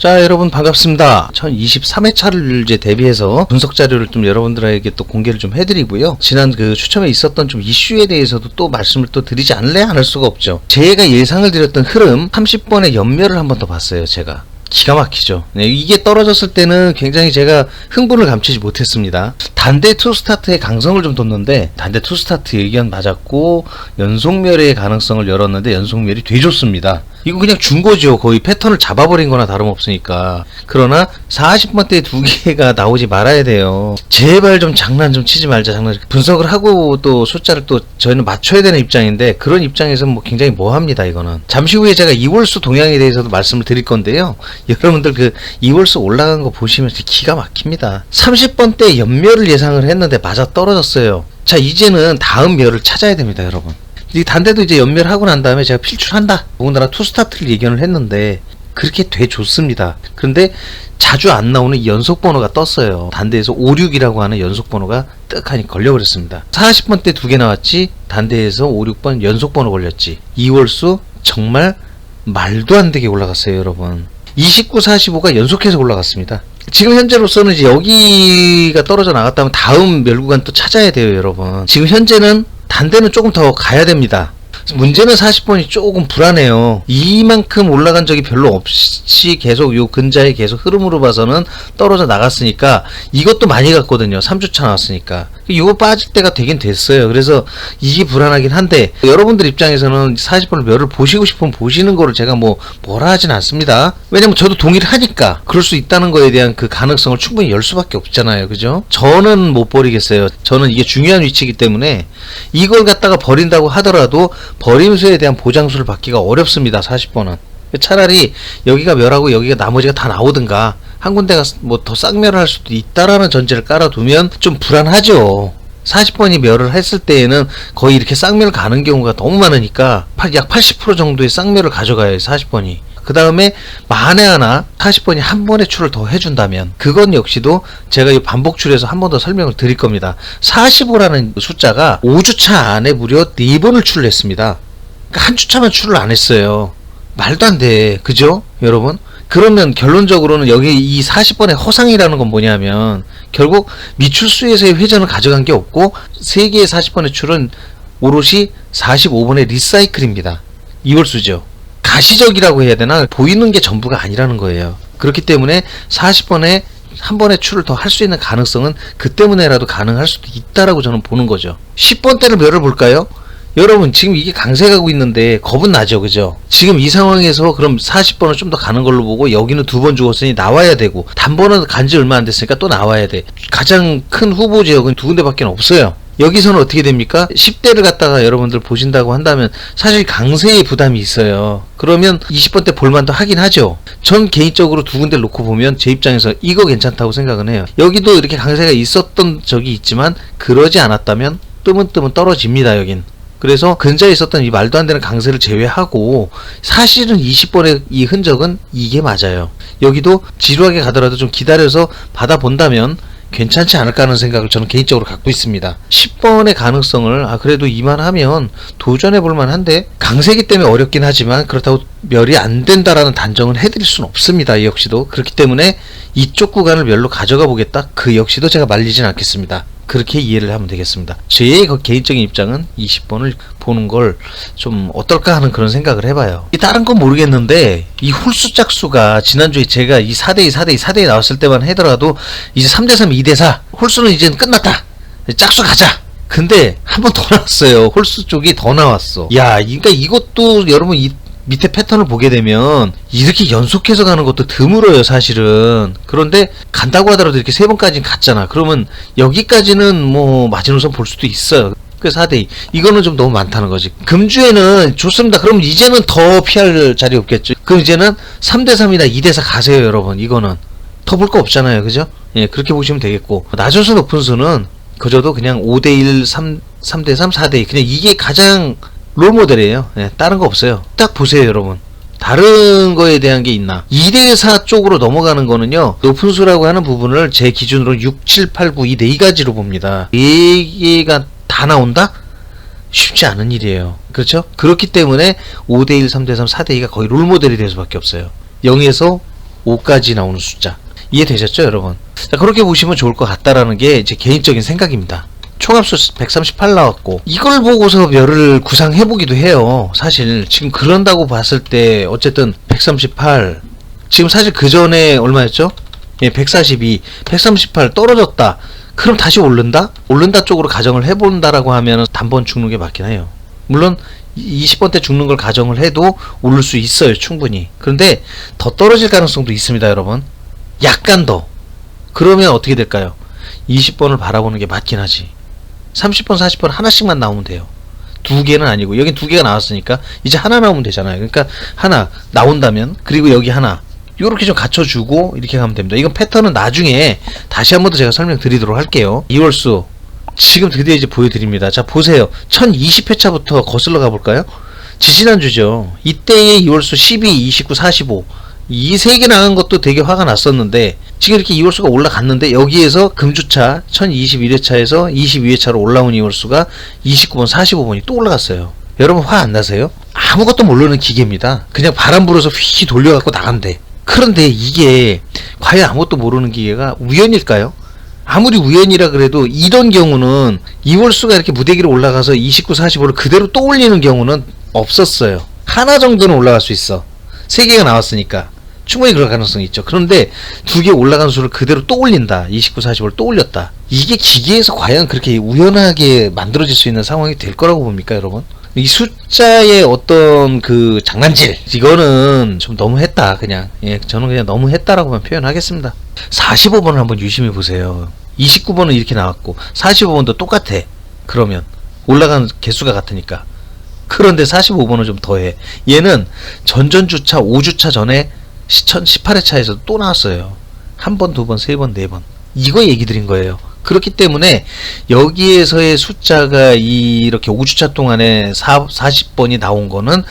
자, 여러분 반갑습니다. 1023회차를 이제 대비해서 분석 자료를 좀 여러분들에게 또 공개를 좀 해드리고요. 지난 그 추첨에 있었던 좀 이슈에 대해서도 또 말씀을 또 드리지 않을 수가 없죠. 제가 예상을 드렸던 흐름 30번의 연멸을 한번 더 봤어요. 제가 기가 막히죠. 네, 이게 떨어졌을 때는 굉장히 제가 흥분을 감추지 못했습니다. 단대 투스타트의 강성을 좀 뒀는데 단대 투스타트 의견 맞았고 연속멸의 가능성을 열었는데 연속멸이 되줬습니다. 이거 그냥 준 거죠. 거의 패턴을 잡아버린 거나 다름없으니까. 그러나 40번대 두 개가 나오지 말아야 돼요. 제발 좀 장난 좀 치지 말자. 장난. 분석을 하고 또 숫자를 또 저희는 맞춰야 되는 입장인데 그런 입장에서는 뭐 굉장히 모호합니다. 이거는. 잠시 후에 제가 이월수 동향에 대해서도 말씀을 드릴 건데요. 여러분들 그 이월수 올라간 거 보시면 기가 막힙니다. 30번대 연멸을 예상을 했는데 맞아 떨어졌어요. 자, 이제는 다음 멸을 찾아야 됩니다. 여러분. 이 단대도 이제 연멸하고 난 다음에 제가 필출한다. 더군다나 투스타트를 예견을 했는데 그렇게 돼줬습니다. 그런데 자주 안 나오는 이 연속번호가 떴어요. 단대에서 5, 6이라고 하는 연속번호가 떡하니 걸려버렸습니다. 40번대 두 개 나왔지, 단대에서 5, 6번 연속번호 걸렸지. 이월수 정말 말도 안 되게 올라갔어요. 여러분. 29, 45가 연속해서 올라갔습니다. 지금 현재로서는 이제 여기가 떨어져 나갔다면 다음 멸구간 또 찾아야 돼요. 여러분. 지금 현재는 단대는 조금 더 가야 됩니다. 문제는 40번이 조금 불안해요. 이만큼 올라간 적이 별로 없이 계속 요 근자에 계속 흐름으로 봐서는 떨어져 나갔으니까 이것도 많이 갔거든요. 3주차 나왔으니까. 이거 빠질 때가 되긴 됐어요. 그래서 이게 불안하긴 한데 여러분들 입장에서는 40번을 멸을 보시고 싶으면 보시는 거를 제가 뭐라 하진 않습니다. 왜냐면 저도 동의를 하니까 그럴 수 있다는 거에 대한 그 가능성을 충분히 열 수밖에 없잖아요. 그죠? 저는 못 버리겠어요. 저는 이게 중요한 위치이기 때문에 이걸 갖다가 버린다고 하더라도 버림수에 대한 보장수를 받기가 어렵습니다. 40번은. 차라리 여기가 멸하고 여기가 나머지가 다 나오든가 한 군데가 뭐 더 쌍멸을 할 수도 있다라는 전제를 깔아두면 좀 불안하죠. 40번이 멸을 했을 때에는 거의 이렇게 쌍멸 가는 경우가 너무 많으니까 약 80% 정도의 쌍멸을 가져가요. 40번이. 그 다음에 만에 하나 40번이 한 번의 출을 더 해준다면 그건 역시도 제가 이 반복출에서 한 번 더 설명을 드릴 겁니다. 45라는 숫자가 5주차 안에 무려 4번을 출을 했습니다. 그러니까 한 주차만 출을 안 했어요. 말도 안 돼. 그죠? 여러분? 그러면 결론적으로는 여기 이 40번의 허상이라는 건 뭐냐면 결국 미출수에서의 회전을 가져간 게 없고 3개의 40번의 출은 오롯이 45번의 리사이클입니다. 이월수죠. 가시적이라고 해야 되나? 보이는 게 전부가 아니라는 거예요. 그렇기 때문에 40번에 한 번의 출을 더 할 수 있는 가능성은 그 때문에라도 가능할 수도 있다라고 저는 보는 거죠. 10번대를 멸을 볼까요? 여러분 지금 이게 강세가고 있는데 겁은 나죠. 그죠? 지금 이 상황에서 그럼 40번은 좀 더 가는 걸로 보고 여기는 2번 죽었으니 나와야 되고 단번은 간지 얼마 안 됐으니까 또 나와야 돼. 가장 큰 후보 지역은 두 군데밖에 없어요. 여기서는 어떻게 됩니까? 10대를 갖다가 여러분들 보신다고 한다면 사실 강세의 부담이 있어요. 그러면 20번대 볼만도 하긴 하죠. 전 개인적으로 두 군데를 놓고 보면 제 입장에서 이거 괜찮다고 생각은 해요. 여기도 이렇게 강세가 있었던 적이 있지만 그러지 않았다면 뜨문뜨문 떨어집니다. 여긴. 그래서 근자에 있었던 이 말도 안 되는 강세를 제외하고 사실은 20번의 이 흔적은 이게 맞아요. 여기도 지루하게 가더라도 좀 기다려서 받아본다면 괜찮지 않을까 하는 생각을 저는 개인적으로 갖고 있습니다. 10번의 가능성을 그래도 이만하면 도전해 볼 만한데 강세기 때문에 어렵긴 하지만 그렇다고 멸이 안 된다라는 단정은 해드릴 수는 없습니다. 이 역시도. 그렇기 때문에 이쪽 구간을 멸로 가져가 보겠다. 그 역시도 제가 말리진 않겠습니다. 그렇게 이해를 하면 되겠습니다. 제 개인적인 입장은 20번을 보는 걸 좀 어떨까 하는 그런 생각을 해봐요. 다른 건 모르겠는데 이 홀수 짝수가 지난주에 제가 이 4대2 4대2 4대2 나왔을 때만 하더라도 이제 3대3 2대4 홀수는 이제는 끝났다. 짝수 가자. 근데 한 번 더 나왔어요. 홀수 쪽이 더 나왔어. 야, 그러니까 이것도 여러분 밑에 패턴을 보게 되면 이렇게 연속해서 가는 것도 드물어요. 사실은. 그런데 간다고 하더라도 이렇게 3번까지는 갔잖아. 그러면 여기까지는 뭐 마지노선 볼 수도 있어요. 그 4대2 이거는 좀 너무 많다는 거지. 금주에는 좋습니다. 그럼 이제는 더 피할 자리 없겠죠. 그럼 이제는 3대3이나 2대4 가세요. 여러분. 이거는 더 볼 거 없잖아요. 그죠? 예, 그렇게 보시면 되겠고 낮은 수 높은 수는 그저도 그냥 5대1 3대3 4대2 그냥 이게 가장 롤모델이에요. 예, 다른 거 없어요. 딱 보세요. 여러분. 다른 거에 대한 게 있나? 2대4 쪽으로 넘어가는 거는요, 높은 수라고 하는 부분을 제 기준으로 6, 7, 8, 9 이 4가지로 봅니다. 4개가 다 나온다? 쉽지 않은 일이에요. 그렇죠? 그렇기 때문에 5대1, 3대3, 4대2가 거의 롤모델이 될 수밖에 없어요. 0에서 5까지 나오는 숫자. 이해되셨죠, 여러분? 자, 그렇게 보시면 좋을 것 같다라는 게 제 개인적인 생각입니다. 총합수 138 나왔고 이걸 보고서 멸을 구상해보기도 해요. 사실 지금 그런다고 봤을 때 어쨌든 138 지금 사실 그 전에 얼마였죠? 예, 142 138 떨어졌다. 그럼 다시 오른다? 오른다 쪽으로 가정을 해본다라고 하면 단번 죽는 게 맞긴 해요. 물론 20번 때 죽는 걸 가정을 해도 오를 수 있어요, 충분히. 그런데 더 떨어질 가능성도 있습니다, 여러분. 약간 더. 그러면 어떻게 될까요? 20번을 바라보는 게 맞긴 하지. 30번, 40번 하나씩만 나오면 돼요. 두 개는 아니고, 여긴 두 개가 나왔으니까 이제 하나 나오면 되잖아요. 그러니까 하나 나온다면, 그리고 여기 하나 요렇게 좀 갖춰주고 이렇게 가면 됩니다. 이건 패턴은 나중에 다시 한 번 더 제가 설명드리도록 할게요. 이월수 지금 드디어 이제 보여드립니다. 자, 보세요. 1020회차부터 거슬러 가볼까요? 지지난주죠. 이때의 이월수 12, 29, 45 이 세 개 나간 것도 되게 화가 났었는데 지금 이렇게 이월수가 올라갔는데 여기에서 금주차 1021회차에서 22회차로 올라온 이월수가 29번, 45번이 또 올라갔어요. 여러분 화 안 나세요? 아무것도 모르는 기계입니다. 그냥 바람 불어서 휙 돌려갖고 나간대. 그런데 이게 과연 아무것도 모르는 기계가 우연일까요? 아무리 우연이라 그래도 이런 경우는 이월수가 이렇게 무대기로 올라가서 29, 45를 그대로 또 올리는 경우는 없었어요. 하나 정도는 올라갈 수 있어. 세 개가 나왔으니까 충분히 그럴 가능성이 있죠. 그런데 두 개 올라간 수를 그대로 또 올린다. 29, 45를 또 올렸다. 이게 기계에서 과연 그렇게 우연하게 만들어질 수 있는 상황이 될 거라고 봅니까, 여러분? 이 숫자의 어떤 그 장난질 이거는 좀 너무했다. 그냥 저는 그냥 너무했다라고만 표현하겠습니다. 45번을 한번 유심히 보세요. 29번은 이렇게 나왔고 45번도 똑같아. 그러면 올라가는 개수가 같으니까. 그런데 45번은 좀 더해. 얘는 전전주차 5주차 전에 18회차에서 또 나왔어요. 한 번, 두 번, 세 번, 네 번. 이거 얘기 드린 거예요. 그렇기 때문에 여기에서의 숫자가 이렇게 5주차 동안에 40번이 나온 거는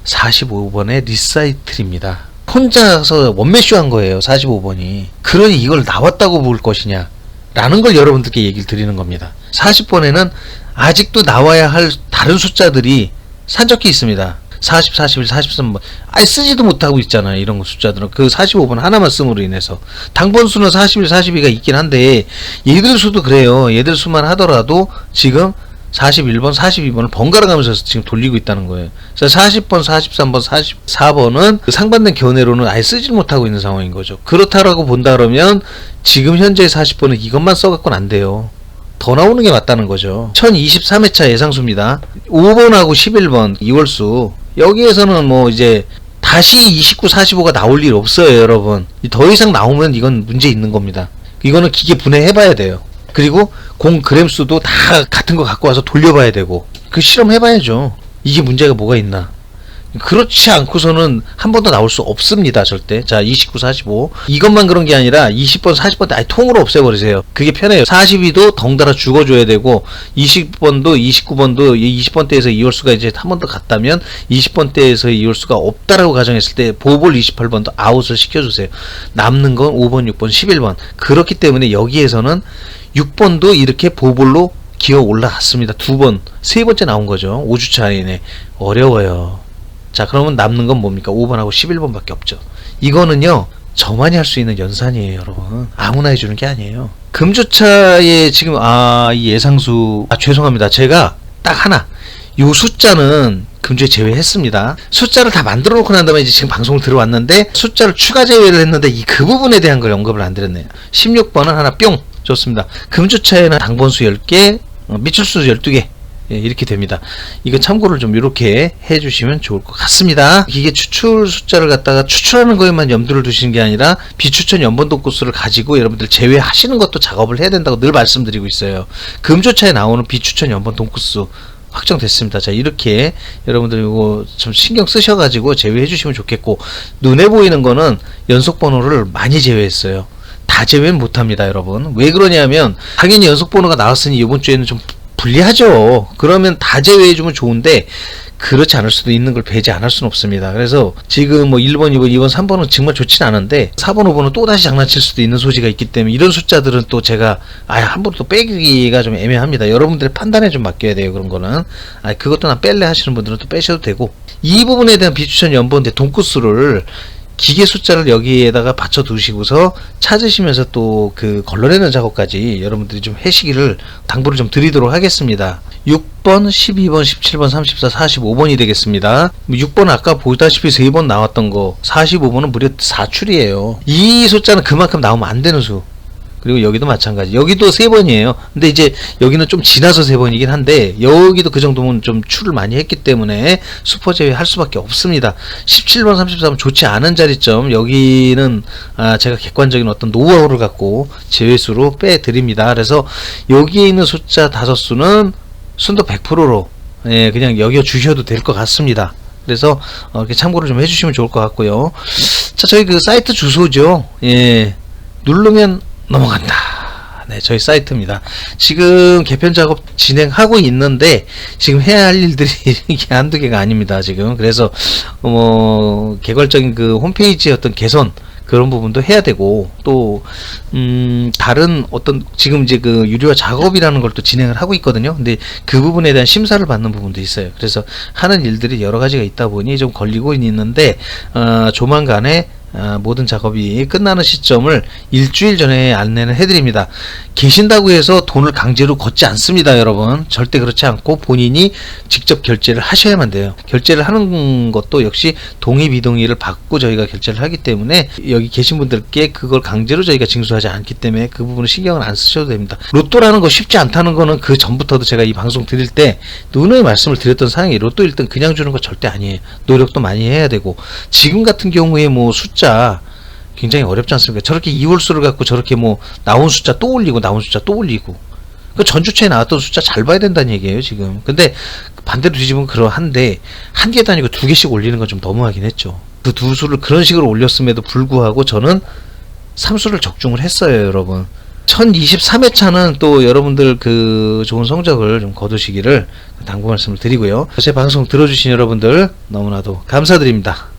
45번의 리사이틀입니다. 혼자서 원맨쇼 한 거예요. 45번이. 그러니 이걸 나왔다고 볼 것이냐 라는 걸 여러분들께 얘기를 드리는 겁니다. 40번에는 아직도 나와야 할 다른 숫자들이 산적해 있습니다. 40, 41, 43번 아예 쓰지도 못하고 있잖아요. 이런 숫자들은 그 45번 하나만 씀으로 인해서 당번수는 41, 42가 있긴 한데 얘들 수도 그래요. 얘들 수만 하더라도 지금 41번, 42번을 번갈아 가면서 지금 돌리고 있다는 거예요. 그래서 40번, 43번, 44번은 상반된 견해로는 아예 쓰지 못하고 있는 상황인 거죠. 그렇다라고 본다 그러면 지금 현재 40번은 이것만 써갖고는 안 돼요. 더 나오는 게 맞다는 거죠. 1023회차 예상수입니다. 5번하고 11번 이월수 여기에서는 뭐 이제 다시 29, 45가 나올 일 없어요, 여러분. 더 이상 나오면 이건 문제 있는 겁니다. 이거는 기계 분해해 봐야 돼요. 그리고 공 그램수도 다 같은 거 갖고 와서 돌려봐야 되고 그 실험해 봐야죠. 이게 문제가 뭐가 있나. 그렇지 않고서는 한 번도 나올 수 없습니다, 절대. 자, 29, 45 이것만 그런 게 아니라 20번, 40번 때 아예 통으로 없애버리세요. 그게 편해요. 42도 덩달아 죽어줘야 되고 20번도 29번도 20번대에서 이월수가 이제 한 번 더 갔다면 20번대에서 이월수가 없다라고 가정했을 때 보볼 28번도 아웃을 시켜주세요. 남는 건 5번, 6번, 11번 그렇기 때문에 여기에서는 6번도 이렇게 보볼로 기어 올라갔습니다. 두 번, 세 번째 나온 거죠. 5주차 이내 어려워요. 자, 그러면 남는 건 뭡니까? 5번하고 11번밖에 없죠. 이거는요 저만이 할 수 있는 연산이에요, 여러분. 아무나 해주는 게 아니에요. 금주차에 지금 이 예상수 죄송합니다. 제가 딱 하나 요 숫자는 금주에 제외했습니다. 숫자를 다 만들어 놓고 난 다음에 이제 지금 방송을 들어왔는데 숫자를 추가 제외를 했는데 그 부분에 대한 걸 언급을 안 드렸네요. 16번은 하나 뿅 좋습니다. 금주차에는 당번수 10개 미출수 12개 이렇게 됩니다. 이거 참고를 좀 이렇게 해주시면 좋을 것 같습니다. 이게 추출 숫자를 갖다가 추출하는 거에만 염두를 두시는 게 아니라 비추천 연번도 코스를 가지고 여러분들 제외하시는 것도 작업을 해야 된다고 늘 말씀드리고 있어요. 금조차에 나오는 비추천 연번 돈코스 확정됐습니다. 자, 이렇게 여러분들 이거 좀 신경 쓰셔가지고 제외해 주시면 좋겠고 눈에 보이는 거는 연속 번호를 많이 제외했어요. 다 제외는 못합니다, 여러분. 왜 그러냐면 당연히 연속 번호가 나왔으니 이번 주에는 좀 불리하죠. 그러면 다 제외해주면 좋은데 그렇지 않을 수도 있는 걸 배제 안 할 수는 없습니다. 그래서 지금 뭐 1번, 2번, 2번, 3번은 정말 좋진 않은데 4번, 5번은 또 다시 장난칠 수도 있는 소지가 있기 때문에 이런 숫자들은 또 제가 함부로 또 빼기가 좀 애매합니다. 여러분들의 판단에 좀 맡겨야 돼요. 그런 거는 그것도 난 뺄래 하시는 분들은 또 빼셔도 되고 이 부분에 대한 비추천 연번대 돈코스를 기계 숫자를 여기에다가 받쳐 두시고서 찾으시면서 또 그 걸러내는 작업까지 여러분들이 좀 하시기를 당부를 좀 드리도록 하겠습니다. 6번, 12번, 17번, 34, 45번이 되겠습니다. 6번 아까 보다시피 3번 나왔던 거, 45번은 무려 4출이에요. 이 숫자는 그만큼 나오면 안 되는 수. 그리고 여기도 마찬가지. 여기도 3번이에요. 근데 이제 여기는 좀 지나서 3번이긴 한데 여기도 그 정도면 좀 출을 많이 했기 때문에 슈퍼 제외할 수밖에 없습니다. 17번, 33번 좋지 않은 자리점. 여기는 제가 객관적인 어떤 노하우를 갖고 제외수로 빼드립니다. 그래서 여기에 있는 숫자 5수는 순도 100%로 그냥 여겨 주셔도 될 것 같습니다. 그래서 이렇게 참고를 좀 해주시면 좋을 것 같고요. 자, 저희 그 사이트 주소죠. 누르면 넘어간다. 네, 저희 사이트입니다. 지금 개편 작업 진행하고 있는데 지금 해야 할 일들이 이게 한두 개가 아닙니다. 지금 그래서 개괄적인 그 홈페이지의 어떤 개선 그런 부분도 해야 되고 또 다른 어떤 지금 이제 그 유료화 작업이라는 걸 또 진행을 하고 있거든요. 근데 그 부분에 대한 심사를 받는 부분도 있어요. 그래서 하는 일들이 여러 가지가 있다 보니 좀 걸리고 있는데 조만간에 모든 작업이 끝나는 시점을 일주일 전에 안내를 해드립니다. 계신다고 해서 돈을 강제로 걷지 않습니다, 여러분. 절대 그렇지 않고 본인이 직접 결제를 하셔야만 돼요. 결제를 하는 것도 역시 동의 비동의를 받고 저희가 결제를 하기 때문에 여기 계신 분들께 그걸 강제로 저희가 징수하지 않기 때문에 그 부분은 신경을 안 쓰셔도 됩니다. 로또라는 거 쉽지 않다는 거는 그 전부터도 제가 이 방송 드릴 때 누누이 말씀을 드렸던 사항이 로또 1등 그냥 주는 거 절대 아니에요. 노력도 많이 해야 되고 지금 같은 경우에 뭐 숫자 굉장히 어렵지 않습니까? 저렇게 이홀수를 갖고 저렇게 뭐 나온 숫자 또 올리고 나온 숫자 또 올리고 그 전주체에 나왔던 숫자 잘 봐야 된다는 얘기예요 지금. 근데 반대로 뒤집으면 그러한데 한 개도 아니고 2개씩 올리는 건 좀 너무하긴 했죠. 그 두 수를 그런 식으로 올렸음에도 불구하고 저는 3수를 적중을 했어요, 여러분. 1023회차는 또 여러분들 그 좋은 성적을 좀 거두시기를 당부 말씀을 드리고요. 제 방송 들어주신 여러분들 너무나도 감사드립니다.